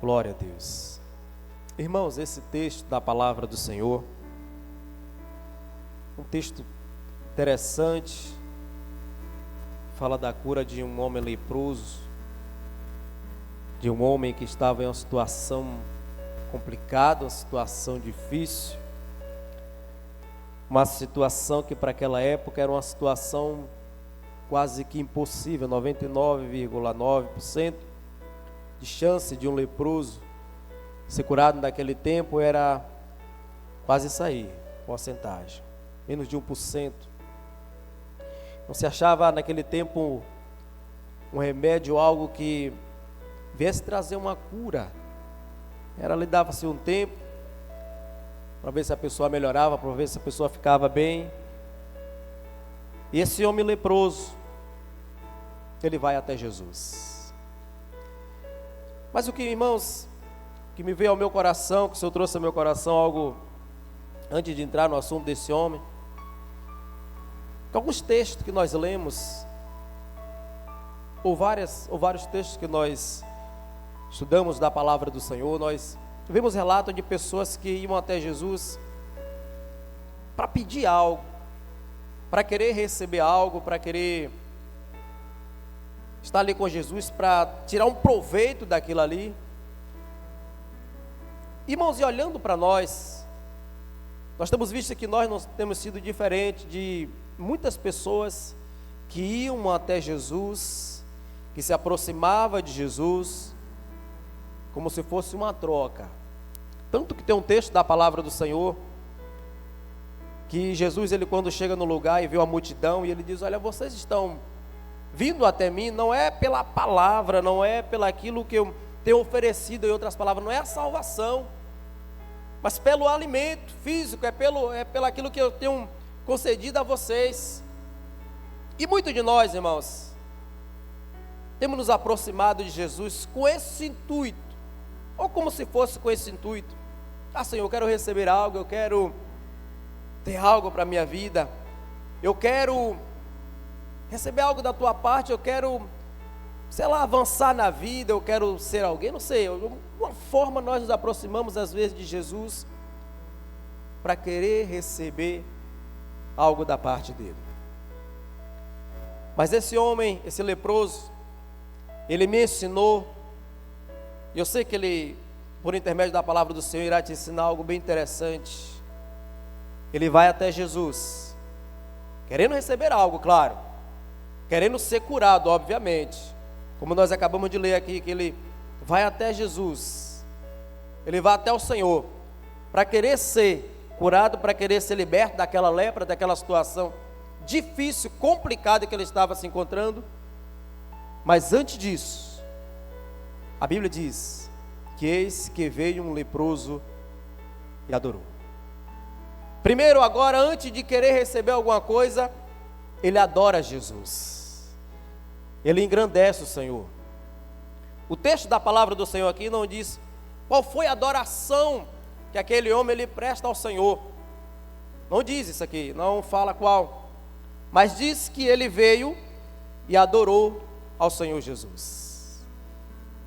Glória a Deus. Irmãos, esse texto da palavra do Senhor, um texto interessante, fala da cura de um homem leproso, de um homem que estava em uma situação complicada, uma situação difícil, uma situação que para aquela época era uma situação quase que impossível, 99,9% de chance de um leproso ser curado naquele tempo era quase isso aí, porcentagem, menos de 1%. Não se achava naquele tempo um remédio, algo que viesse trazer uma cura. Lhe dava-se um tempo para ver se a pessoa melhorava, para ver se a pessoa ficava bem. E esse homem leproso, ele vai até Jesus. Mas o que, irmãos, que me veio ao meu coração, que o Senhor trouxe ao meu coração, algo, antes de entrar no assunto desse homem, que alguns textos que nós lemos, ou vários textos que nós estudamos da palavra do Senhor, nós vemos relatos de pessoas que iam até Jesus para pedir algo, para querer receber algo, para querer estar ali com Jesus, para tirar um proveito daquilo ali. Irmãos, e olhando para nós temos visto que nós não temos sido diferente de muitas pessoas que iam até Jesus, que se aproximava de Jesus, como se fosse uma troca. Tanto que tem um texto da palavra do Senhor, que Jesus, ele quando chega no lugar e vê a multidão, e ele diz: olha, vocês estão vindo até mim, não é pela palavra, não é pelo aquilo que eu tenho oferecido, em outras palavras, não é a salvação, mas pelo alimento físico, é pelo aquilo que eu tenho concedido a vocês. E muitos de nós, irmãos, temos nos aproximado de Jesus com esse intuito, ou como se fosse com esse intuito: ah, Senhor, eu quero receber algo, eu quero ter algo para a minha vida, eu quero receber algo da tua parte, eu quero, sei lá, avançar na vida, eu quero ser alguém, não sei, uma forma nós nos aproximamos às vezes de Jesus, para querer receber algo da parte dele. Mas esse homem, esse leproso, ele me ensinou, e eu sei que ele, por intermédio da palavra do Senhor, irá te ensinar algo bem interessante. Ele vai até Jesus, querendo receber algo, claro, querendo ser curado, obviamente, como nós acabamos de ler aqui, que ele vai até Jesus, ele vai até o Senhor, para querer ser curado, para querer ser liberto daquela lepra, daquela situação difícil, complicada que ele estava se encontrando. Mas antes disso, a Bíblia diz que eis que veio um leproso e adorou. Primeiro, agora, antes de querer receber alguma coisa, ele adora Jesus, ele engrandece o Senhor. O texto da palavra do Senhor aqui não diz qual foi a adoração que aquele homem ele presta ao Senhor, não diz isso aqui, não fala qual, mas diz que ele veio e adorou ao Senhor Jesus.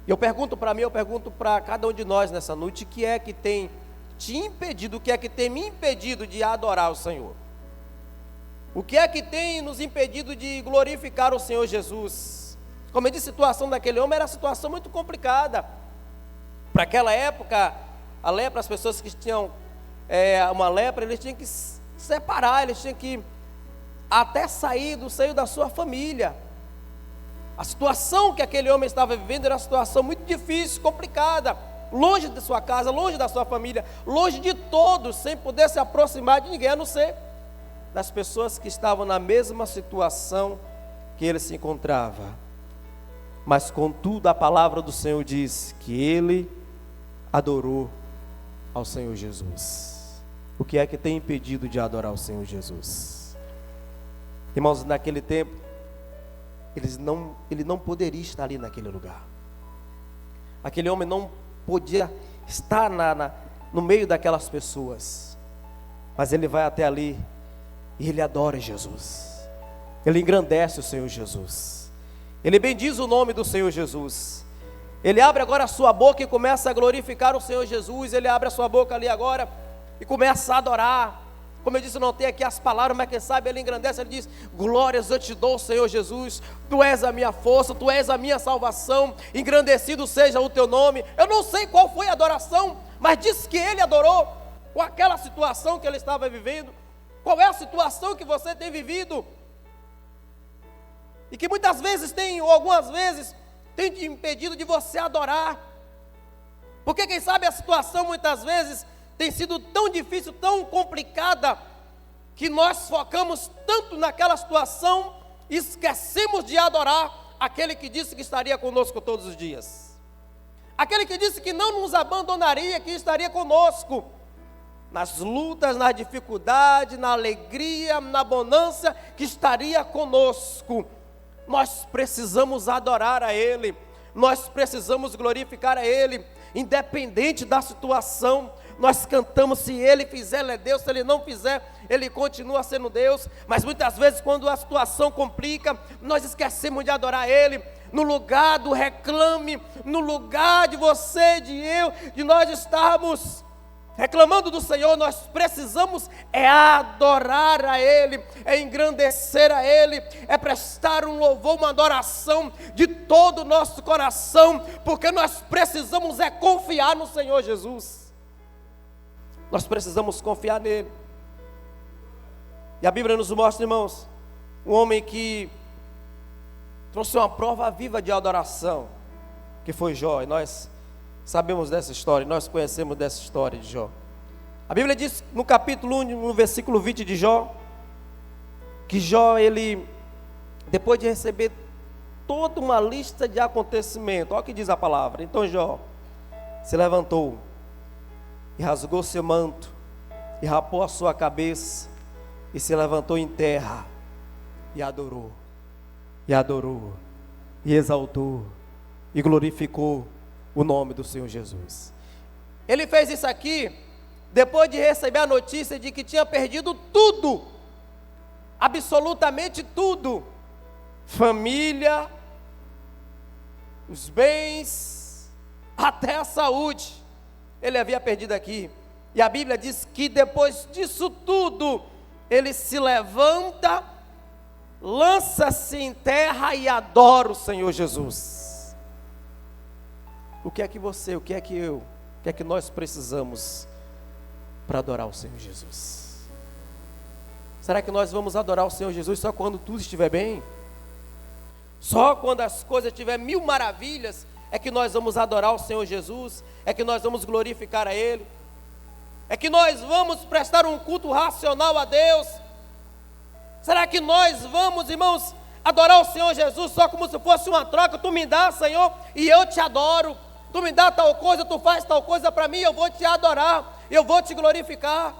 E eu pergunto para mim, eu pergunto para cada um de nós nessa noite: o que é que tem te impedido, o que é que tem me impedido de adorar o Senhor? O que é que tem nos impedido de glorificar o Senhor Jesus? Como eu disse, a situação daquele homem era uma situação muito complicada. Para aquela época, a lepra, as pessoas que tinham uma lepra, eles tinham que se separar, eles tinham que até sair do seio da sua família. A situação que aquele homem estava vivendo era uma situação muito difícil, complicada, longe de sua casa, longe da sua família, longe de todos, sem poder se aproximar de ninguém, a não ser das pessoas que estavam na mesma situação que ele se encontrava. Mas contudo a palavra do Senhor diz que ele adorou ao Senhor Jesus. O que é que tem impedido de adorar o Senhor Jesus? Irmãos, naquele tempo ele não poderia estar ali naquele lugar. Aquele homem não podia estar no meio daquelas pessoas, mas ele vai até ali e ele adora Jesus, ele engrandece o Senhor Jesus, ele bendiz o nome do Senhor Jesus, Ele abre agora a sua boca e começa a glorificar o Senhor Jesus. Ele abre a sua boca ali agora e começa a adorar. Como eu disse, não tem aqui as palavras, mas quem sabe ele engrandece, ele diz: glórias eu te dou, Senhor Jesus, Tu és a minha força, Tu és a minha salvação, engrandecido seja o Teu nome. Eu não sei qual foi a adoração, mas diz que ele adorou com aquela situação que ele estava vivendo. Qual é a situação que você tem vivido? E que muitas vezes tem, ou algumas vezes, tem te impedido de você adorar. Porque quem sabe a situação muitas vezes tem sido tão difícil, tão complicada, que nós focamos tanto naquela situação, e esquecemos de adorar aquele que disse que estaria conosco todos os dias. Aquele que disse que não nos abandonaria, que estaria conosco, nas lutas, na dificuldade, na alegria, na bonança, que estaria conosco. Nós precisamos adorar a Ele, nós precisamos glorificar a Ele, independente da situação. Nós cantamos: se Ele fizer, Ele é Deus, se Ele não fizer, Ele continua sendo Deus. Mas muitas vezes, quando a situação complica, nós esquecemos de adorar Ele. No lugar do reclame, no lugar de você, de eu, de nós estarmos reclamando do Senhor, nós precisamos adorar a Ele, engrandecer a Ele, prestar um louvor, uma adoração de todo o nosso coração, porque nós precisamos confiar no Senhor Jesus. Nós precisamos confiar nele. E a Bíblia nos mostra, irmãos, um homem que trouxe uma prova viva de adoração, que foi Jó. E nós sabemos dessa história, nós conhecemos dessa história de Jó. A Bíblia diz no capítulo 1, no versículo 20 de Jó, que Jó, ele, depois de receber toda uma lista de acontecimentos, olha o que diz a palavra. Então Jó se levantou e rasgou seu manto, e rapou a sua cabeça, e se levantou em terra, e adorou, e exaltou, e glorificou o nome do Senhor Jesus. Ele fez isso aqui depois de receber a notícia de que tinha perdido tudo, absolutamente tudo, família, os bens, até a saúde, ele havia perdido aqui. E a Bíblia diz que depois disso tudo, ele se levanta, lança-se em terra e adora o Senhor Jesus. O que é que você, o que é que eu, o que é que nós precisamos para adorar o Senhor Jesus? Será que nós vamos adorar o Senhor Jesus só quando tudo estiver bem? Só quando as coisas estiverem mil maravilhas é que nós vamos adorar o Senhor Jesus? É que nós vamos glorificar a Ele? É que nós vamos prestar um culto racional a Deus? Será que nós vamos, irmãos, adorar o Senhor Jesus só como se fosse uma troca? Tu me dá, Senhor, e eu te adoro. Tu me dá tal coisa, tu faz tal coisa para mim, eu vou te adorar, eu vou te glorificar.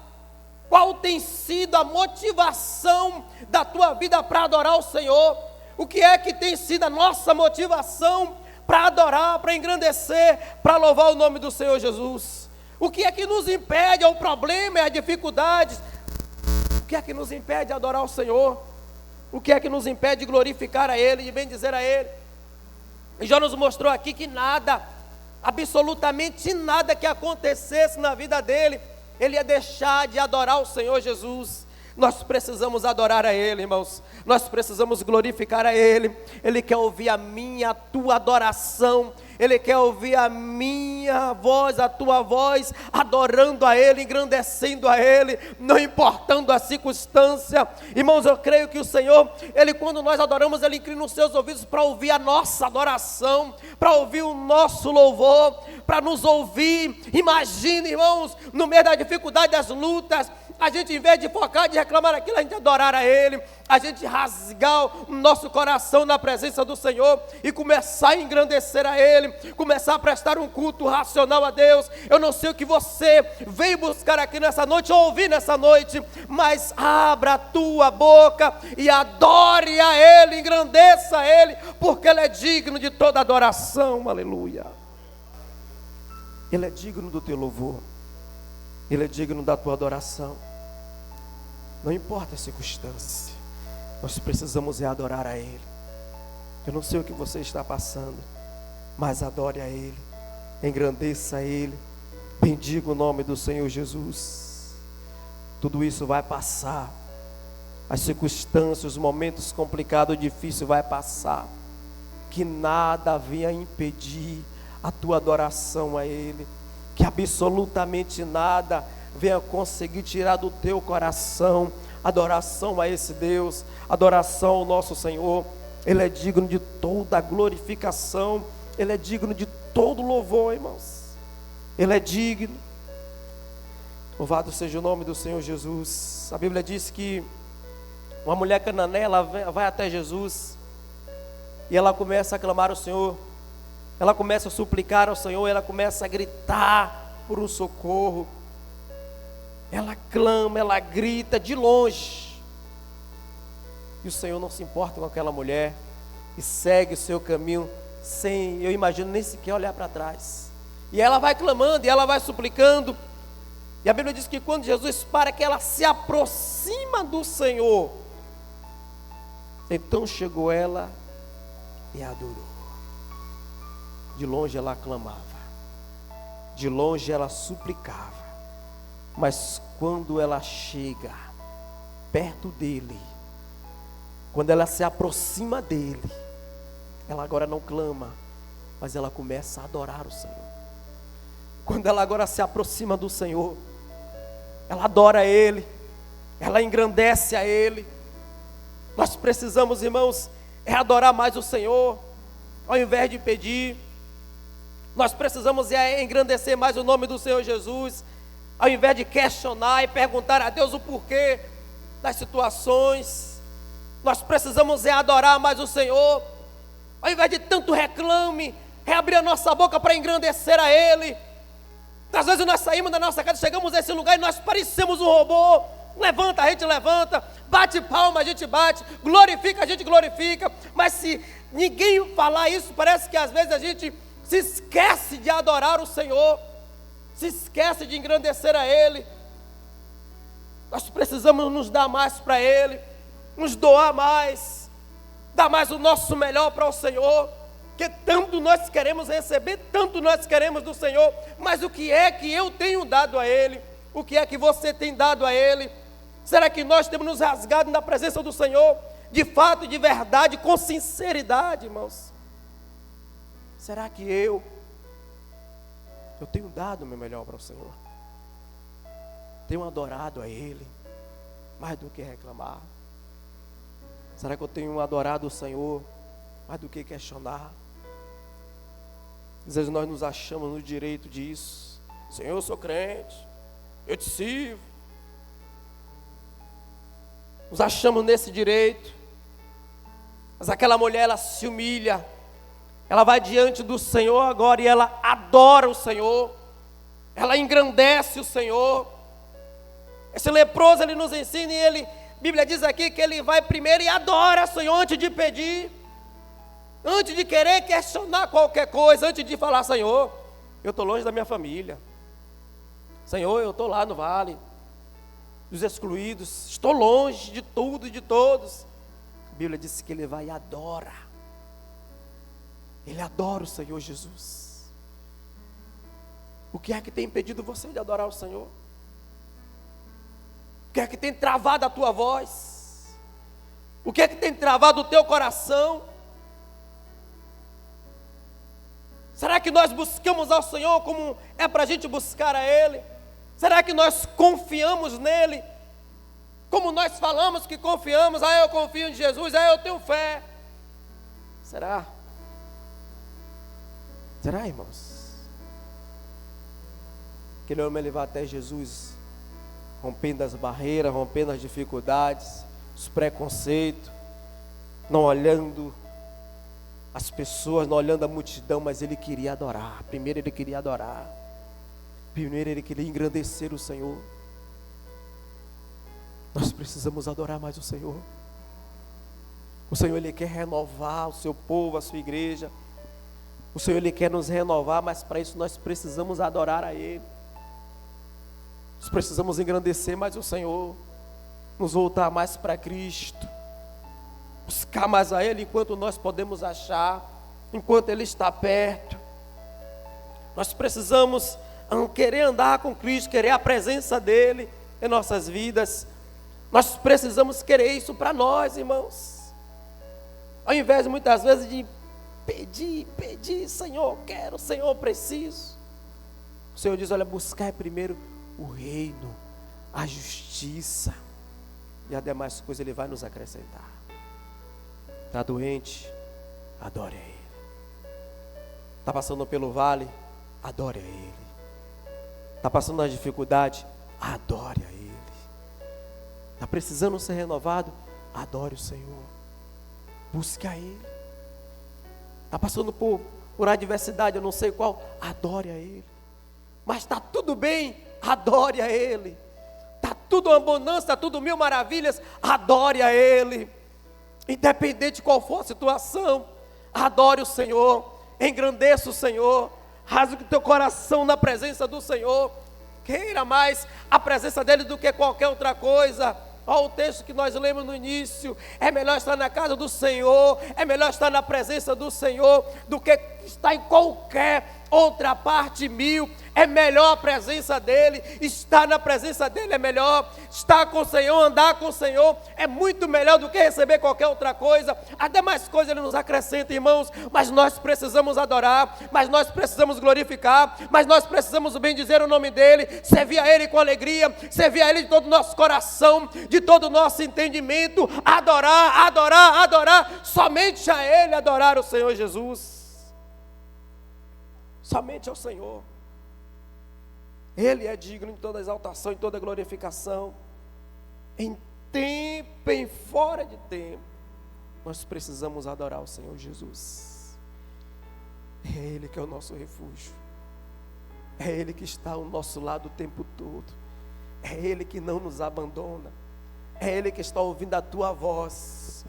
Qual tem sido a motivação da tua vida para adorar o Senhor? O que é que tem sido a nossa motivação para adorar, para engrandecer, para louvar o nome do Senhor Jesus? O que é que nos impede? É o problema, é a dificuldade. O que é que nos impede de adorar o Senhor? O que é que nos impede de glorificar a Ele, de bendizer a Ele? E já nos mostrou aqui que nada, absolutamente nada que acontecesse na vida dele, ele ia deixar de adorar o Senhor Jesus. Nós precisamos adorar a Ele, irmãos. Nós precisamos glorificar a Ele. Ele quer ouvir a minha, a tua adoração. Ele quer ouvir a minha voz, a tua voz, adorando a Ele, engrandecendo a Ele, não importando a circunstância. Irmãos, eu creio que o Senhor, Ele, quando nós adoramos, Ele inclina os seus ouvidos para ouvir a nossa adoração, para ouvir o nosso louvor, para nos ouvir. Imagine, irmãos, no meio da dificuldade, das lutas, a gente, em vez de focar, de reclamar aquilo, a gente adorar a Ele, a gente rasgar o nosso coração na presença do Senhor e começar a engrandecer a Ele, começar a prestar um culto racional a Deus. Eu não sei o que você veio buscar aqui nessa noite, ou ouvir nessa noite, mas abra a tua boca e adore a Ele, engrandeça a Ele, porque Ele é digno de toda adoração. Aleluia. Ele é digno do teu louvor, Ele é digno da tua adoração. Não importa a circunstância, nós precisamos adorar a Ele. Eu não sei o que você está passando, mas adore a Ele, engrandeça a Ele, bendiga o nome do Senhor Jesus. Tudo isso vai passar, as circunstâncias, os momentos complicados, difíceis vai passar, que nada venha impedir a tua adoração a Ele, que absolutamente nada venha conseguir tirar do teu coração adoração a esse Deus, adoração ao nosso Senhor. Ele é digno de toda a glorificação, Ele é digno de todo louvor, irmãos. Ele é digno. Louvado seja o nome do Senhor Jesus. A Bíblia diz que uma mulher cananeia, ela vai até Jesus e ela começa a clamar ao Senhor, ela começa a suplicar ao Senhor, ela começa a gritar por um socorro. Ela clama, ela grita de longe, e o Senhor não se importa com aquela mulher e segue o seu caminho sem, eu imagino, nem sequer olhar para trás. E ela vai clamando, e ela vai suplicando, e a Bíblia diz que quando Jesus para, que ela se aproxima do Senhor, então chegou ela e adorou. De longe ela clamava, de longe ela suplicava, mas quando ela chega perto dele, quando ela se aproxima dele, ela agora não clama, mas ela começa a adorar o Senhor. Quando ela agora se aproxima do Senhor, ela adora Ele, ela engrandece a Ele. Nós precisamos, irmãos, adorar mais o Senhor, ao invés de pedir. Nós precisamos engrandecer mais o nome do Senhor Jesus, ao invés de questionar e perguntar a Deus o porquê das situações. Nós precisamos adorar mais o Senhor, ao invés de tanto reclame, reabrir a nossa boca para engrandecer a Ele. Às vezes nós saímos da nossa casa, chegamos a esse lugar e nós parecemos um robô. Levanta, a gente levanta, bate palma, a gente bate, glorifica, a gente glorifica. Mas se ninguém falar isso, parece que às vezes a gente se esquece de adorar o Senhor, se esquece de engrandecer a Ele. Nós precisamos nos dar mais para Ele, nos doar mais, dar mais o nosso melhor para o Senhor, que tanto nós queremos receber, tanto nós queremos do Senhor. Mas o que é que eu tenho dado a Ele? O que é que você tem dado a Ele? Será que nós temos nos rasgado na presença do Senhor, de fato, de verdade, com sinceridade, irmãos? Será que eu tenho dado o meu melhor para o Senhor? Tenho adorado a Ele, mais do que reclamar? Será que eu tenho adorado o Senhor, mais do que questionar? Às vezes nós nos achamos no direito disso. Senhor, eu sou crente, eu te sirvo. Nos achamos nesse direito. Mas aquela mulher, ela se humilha, ela vai diante do Senhor agora e ela adora o Senhor, ela engrandece o Senhor. Esse leproso, ele nos ensina, e ele, a Bíblia diz aqui que ele vai primeiro e adora o Senhor antes de pedir, antes de querer questionar qualquer coisa, antes de falar: Senhor, eu estou longe da minha família, Senhor, eu estou lá no vale dos excluídos, estou longe de tudo e de todos. A Bíblia diz que ele vai e adora. Ele adora o Senhor Jesus. O que é que tem impedido você de adorar o Senhor? O que é que tem travado a tua voz? O que é que tem travado o teu coração? Será que nós buscamos ao Senhor como é para a gente buscar a Ele? Será que nós confiamos nele? Como nós falamos que confiamos: ah, eu confio em Jesus, ah, eu tenho fé. Será? Será, irmãos? Aquele homem levar até Jesus, rompendo as barreiras, rompendo as dificuldades, os preconceitos, não olhando as pessoas, não olhando a multidão, mas ele queria adorar. Primeiro ele queria adorar. Primeiro ele queria engrandecer o Senhor. Nós precisamos adorar mais o Senhor. O Senhor, Ele quer renovar o seu povo, a sua igreja. O Senhor, Ele quer nos renovar, mas para isso nós precisamos adorar a Ele. Nós precisamos engrandecer mais o Senhor, nos voltar mais para Cristo, buscar mais a Ele enquanto nós podemos achar. enquanto Ele está perto. Nós precisamos querer andar com Cristo, querer a presença dEle em nossas vidas. Nós precisamos querer isso para nós, irmãos. Ao invés de muitas vezes de pedir, Senhor, quero, Senhor, preciso. O Senhor diz, olha, buscar primeiro o reino, a justiça, e a demais coisas Ele vai nos acrescentar. Está doente? Adore a Ele. Está passando pelo vale? Adore a Ele. Está passando na dificuldade? Adore a Ele. Está precisando ser renovado? Adore o Senhor. Busque a Ele. Está passando por adversidade, eu não sei qual, adore a Ele. Mas está tudo bem, adore a Ele. Está tudo uma bonança, está tudo mil maravilhas, adore a Ele. Independente de qual for a situação, adore o Senhor, engrandeça o Senhor, rasgue o teu coração na presença do Senhor, queira mais a presença dEle do que qualquer outra coisa. Olha o texto que nós lemos no início, é melhor estar na casa do Senhor, é melhor estar na presença do Senhor, do que estar em qualquer outra parte mil. É melhor a presença dEle, estar na presença dEle é melhor, estar com o Senhor, andar com o Senhor, é muito melhor do que receber qualquer outra coisa. As demais coisas Ele nos acrescenta, irmãos, mas nós precisamos adorar, mas nós precisamos glorificar, mas nós precisamos bendizer o nome dEle, servir a Ele com alegria, servir a Ele de todo o nosso coração, de todo o nosso entendimento, adorar, somente a Ele, adorar o Senhor Jesus, somente ao Senhor. Ele é digno de toda exaltação e toda glorificação, em tempo, em fora de tempo. Nós precisamos adorar o Senhor Jesus. É Ele que é o nosso refúgio, é Ele que está ao nosso lado o tempo todo, é Ele que não nos abandona, é Ele que está ouvindo a tua voz,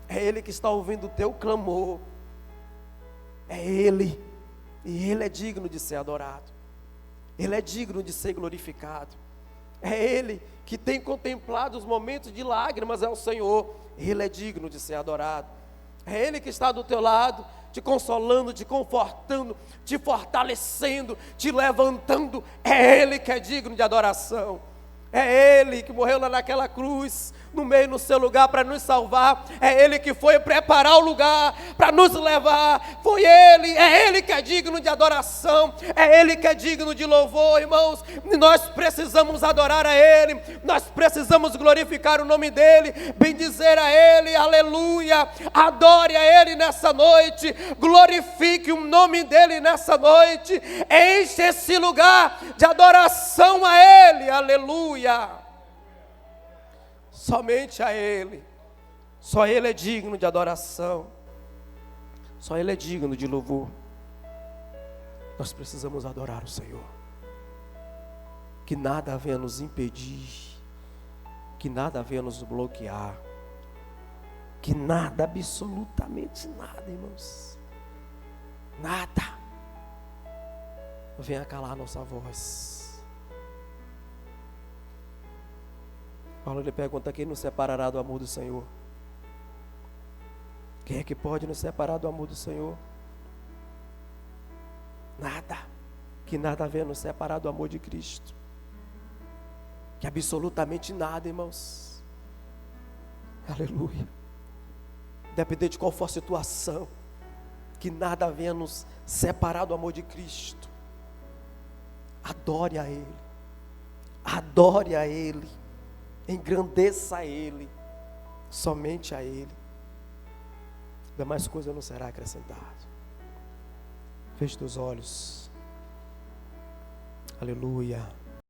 é Ele que está ouvindo o teu clamor, é Ele, e Ele é digno de ser adorado. Ele é digno de ser glorificado. É Ele que tem contemplado os momentos de lágrimas, é o Senhor. Ele é digno de ser adorado. É Ele que está do teu lado, te consolando, te confortando, te fortalecendo, te levantando. É Ele que é digno de adoração. É Ele que morreu lá naquela cruz, no meio, no seu lugar, para nos salvar. É Ele que foi preparar o lugar para nos levar. Foi Ele, é Ele que é digno de adoração, é Ele que é digno de louvor, irmãos. Nós precisamos adorar a Ele, nós precisamos glorificar o nome dEle, bendizer a Ele, aleluia. Adore a Ele nessa noite, glorifique o nome dEle nessa noite, enche esse lugar de adoração a Ele, aleluia. Somente a Ele, só Ele é digno de adoração, só Ele é digno de louvor. Nós precisamos adorar o Senhor, que nada venha nos impedir, que nada venha nos bloquear, que nada, absolutamente nada, irmãos, nada venha calar nossa voz. Paulo lhe pergunta: quem nos separará do amor do Senhor? Quem é que pode nos separar do amor do Senhor? Nada, que nada venha nos separar do amor de Cristo, que absolutamente nada, irmãos, aleluia. Independente de qual for a situação, que nada venha nos separar do amor de Cristo. Adore a Ele, adore a Ele, engrandeça a Ele, somente a Ele. Demais coisa não será acrescentada. Feche teus olhos. Aleluia.